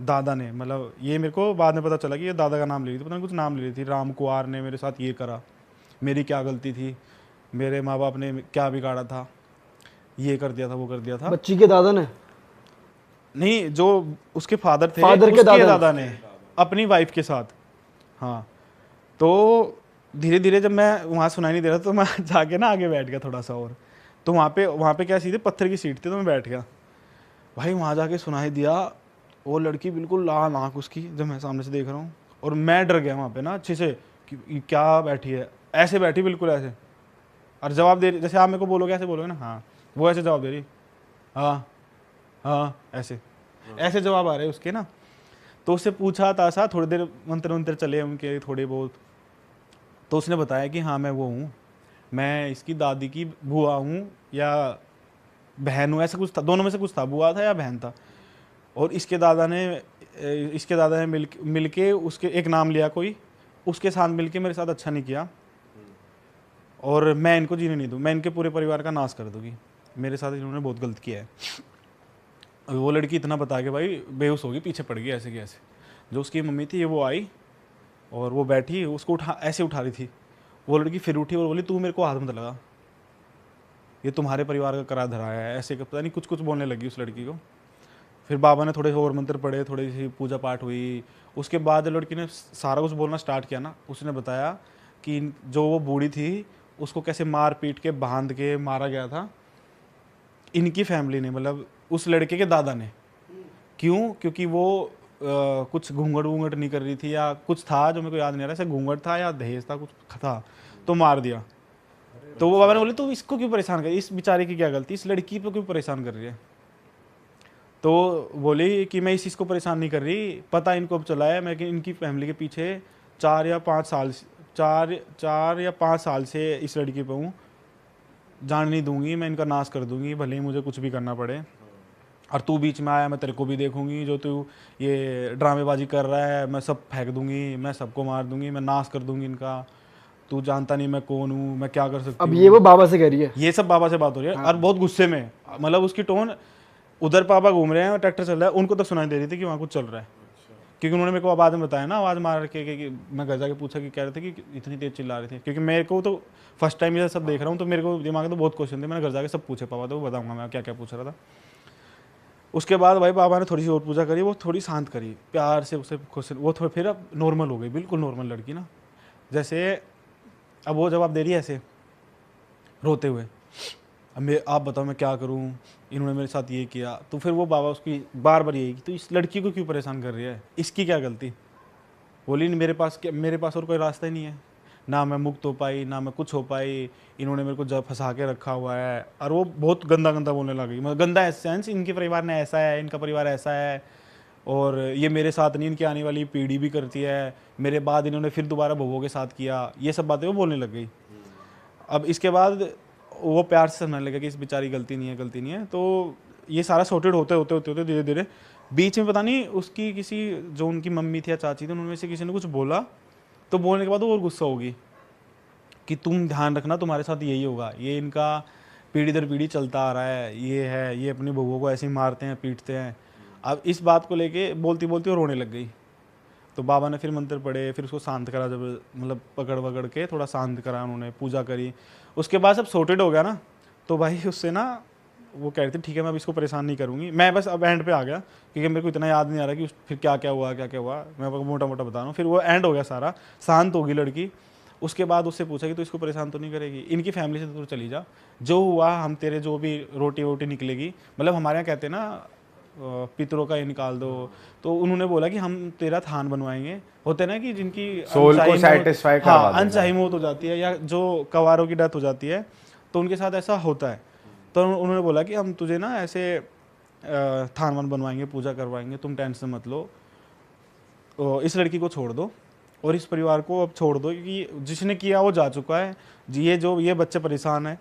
दादा ने, मतलब ये मेरे को बाद में पता चला कि ये दादा का नाम ले रही थी, पता नहीं कुछ नाम ले रही थी, राम कुमार ने मेरे साथ ये करा, मेरी क्या गलती थी, मेरे माँ बाप ने क्या बिगाड़ा था, ये कर दिया था, वो कर दिया था। बच्ची के दादा ने? नहीं, जो उसके फादर थे, फादर के दादा ने अपनी वाइफ के साथ। हाँ, तो धीरे धीरे जब मैं वहाँ सुनाई नहीं दे रहा तो मैं जाके ना आगे बैठ गया थोड़ा सा, और तो वहाँ पे क्या सीधे पत्थर की सीट थी, तो मैं बैठ गया। भाई वहाँ जाके सुनाई दिया, वो लड़की बिल्कुल लाल आँख उसकी, जब मैं सामने से देख रहा हूँ, और मैं डर गया वहाँ पे ना अच्छे से कि क्या बैठी है, ऐसे बैठी बिल्कुल ऐसे, और जवाब दे रही, जैसे आप मेरे को बोलोगे ऐसे बोलोगे ना, हाँ वो ऐसे जवाब दे रही, हाँ हाँ ऐसे जवाब आ रहे उसके ना। तो उससे पूछा था सा, थोड़ी देर मंत्र चले उनके थोड़े बहुत, तो उसने बताया कि हाँ मैं वो हूँ, मैं इसकी दादी की बुआ हूँ या बहन हूँ, ऐसा कुछ था, दोनों में से कुछ था, बुआ था या बहन था। और इसके दादा ने मिल के उसके एक नाम लिया कोई, उसके साथ मिल के मेरे साथ अच्छा नहीं किया, और मैं इनको जीने नहीं दूँ, मैं इनके पूरे परिवार का नाश कर दूँगी, मेरे साथ इन्होंने बहुत गलत किया है। वो लड़की इतना बता के भाई बेहोश होगी, पीछे पड़ गई ऐसे की ऐसे। जो उसकी मम्मी थी वो आई और वो बैठी, उसको ऐसे उठा रही थी, वो लड़की फिर उठी और बोली तू मेरे को हाथ मत लगा, ये तुम्हारे परिवार का करा धराया है, ऐसे पता नहीं कुछ कुछ बोलने लगी उस लड़की को। फिर बाबा ने थोड़े और मंत्र पढ़े, थोड़ी सी पूजा पाठ हुई। उसके बाद लड़की ने सारा कुछ बोलना स्टार्ट किया ना। उसने बताया कि जो वो बूढ़ी थी उसको कैसे मार पीट के बांध के मारा गया था इनकी फैमिली ने, मतलब उस लड़के के दादा ने। क्यों? क्योंकि वो कुछ घूंघट नहीं कर रही थी या कुछ था जो मेरे को याद नहीं आ रहा, ऐसे घूंघट था या दहेज था, कुछ था, तो मार दिया। तो वो बाबा ने बोले तो इसको क्यों परेशान कर, इस बेचारे की क्या गलती, इस लड़की पे क्यों परेशान कर रही है? तो बोली कि मैं इस चीज़ को परेशान नहीं कर रही, पता इनको अब चला है मैं कि इनकी फैमिली के पीछे 4 या 5 साल से इस लड़की पे हूँ, जान नहीं दूंगी, मैं इनका नाश कर दूंगी, भले ही मुझे कुछ भी करना पड़े। और तू बीच में आया, मैं तेरे को भी देखूंगी, जो तू ये ड्रामेबाजी कर रहा है मैं सब फेंक दूंगी, मैं सबको मार दूंगी, मैं नाश कर दूंगी इनका, तू जानता नहीं मैं कौन हूँ, मैं क्या कर सकती अब हूँ। ये वो बाबा से कह रही है, ये सब बाबा से बात हो रही है और बहुत गुस्से में, मतलब उसकी टोन, उधर पापा घूम रहे हैं और ट्रैक्टर चल रहा है, उनको तक सुनाई दे रही थी कि वहाँ कुछ चल रहा है। क्योंकि उन्होंने मेरे को बाद में बताया ना, आवाज़ मार के कि मैं घर जाके पूछा कि कह रहे थे कि इतनी तेज चिल्ला रहे थे, क्योंकि मेरे को तो फर्स्ट टाइम ये सब देख रहा हूँ, तो मेरे को दिमाग में तो बहुत क्वेश्चन थे, मैंने घर जाके सब पूछे पापा, तो वो बताऊंगा मैं क्या क्या पूछ रहा था। उसके बाद भाई बाबा ने थोड़ी सी और पूजा करी, वो थोड़ी शांत करी, प्यार से उसे क्वेश्चन, वो थोड़ा फिर अब नॉर्मल हो गई, बिल्कुल नॉर्मल लड़की ना। जैसे अब वो जवाब दे रही है ऐसे रोते हुए, अब मैं आप बताओ मैं क्या करूं, इन्होंने मेरे साथ ये किया। तो फिर वो बाबा उसकी बार बार यही कि तो इस लड़की को क्यों परेशान कर रही है, इसकी क्या गलती? बोली मेरे पास और कोई रास्ता ही नहीं है, ना मैं मुक्त हो पाई, ना मैं कुछ हो पाई, इन्होंने मेरे को जब फंसा के रखा हुआ है। और वो बहुत गंदा गंदा बोलने लगी, मतलब गंदा सेंस, इनके परिवार ने ऐसा है, इनका परिवार ऐसा है, और ये मेरे साथ नहीं, इनकी आने वाली पीढ़ी भी करती है, मेरे बाद इन्होंने फिर दोबारा बहूओं के साथ किया, ये सब बातें वो बोलने लग गई। अब इसके बाद वो प्यार से समझने लगा कि इस बेचारी गलती नहीं है। तो ये सारा सॉर्टेड होते धीरे धीरे बीच में पता नहीं उसकी किसी जो उनकी मम्मी थी या चाची थी उनमें से किसी ने कुछ बोला, तो बोलने के बाद वो और गुस्सा होगी कि तुम ध्यान रखना तुम्हारे साथ यही होगा, ये इनका पीढ़ी दर पीढ़ी चलता आ रहा है, ये अपनी बहुओं को ऐसे ही मारते हैं पीटते हैं। अब इस बात को लेके बोलती बोलती वो रोने लग गई। तो बाबा ने फिर मंत्र पढ़े, फिर उसको शांत करा, जब मतलब पकड़ के थोड़ा शांत करा उन्होंने, पूजा करी। उसके बाद सब सॉर्टेड हो गया ना, तो भाई उससे ना वो कह रहे थे ठीक है मैं अब इसको परेशान नहीं करूँगी। मैं बस अब एंड पे आ गया क्योंकि मेरे को इतना याद नहीं आ रहा कि फिर क्या क्या हुआ, मैं आपको मोटा मोटा बता रहा हूँ। फिर वो एंड हो गया सारा, शांत होगी लड़की। उसके बाद उससे पूछा कि तू इसको परेशान तो नहीं करेगी, इनकी फैमिली से तो चली जा, जो हुआ हम तेरे जो भी रोटी वोटी निकलेगी, मतलब हमारे यहाँ कहते हैं ना पितरों का ये निकाल दो, तो उन्होंने बोला कि हम तेरा थान बनवाएंगे। होते ना कि जिनकी सोल को satisfy करवा देना। अनचाही मौत हो जाती है या जो कवारों की डेथ हो जाती है, तो उनके साथ ऐसा होता है। तो उन्होंने बोला कि हम तुझे ना ऐसे थान वन बनवाएंगे, पूजा करवाएंगे, तुम टेंशन मत लो, इस लड़की को छोड़ दो और इस परिवार को अब छोड़ दो, क्योंकि जिसने किया वो जा चुका है। ये बच्चे परेशान है,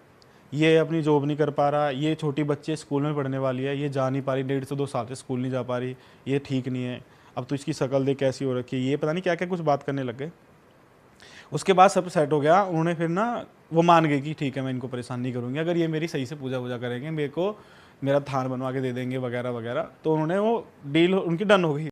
ये अपनी जॉब नहीं कर पा रहा, ये छोटी बच्ची स्कूल में पढ़ने वाली है, ये जा नहीं पा रही, 1.5 से 2 साल से स्कूल नहीं जा पा रही, ये ठीक नहीं है। अब तो इसकी शक्ल देख कैसी हो रखी है, ये पता नहीं क्या क्या कुछ बात करने लग गए। उसके बाद सब सेट हो गया, उन्होंने फिर ना वो मान गई कि ठीक है मैं इनको परेशान नहीं करूँगी, अगर ये मेरी सही से पूजा वूजा करेंगे, मेरे को मेरा थान बनवा के दे देंगे वगैरह वगैरह। तो उन्होंने वो डील उनकी डन हो गई।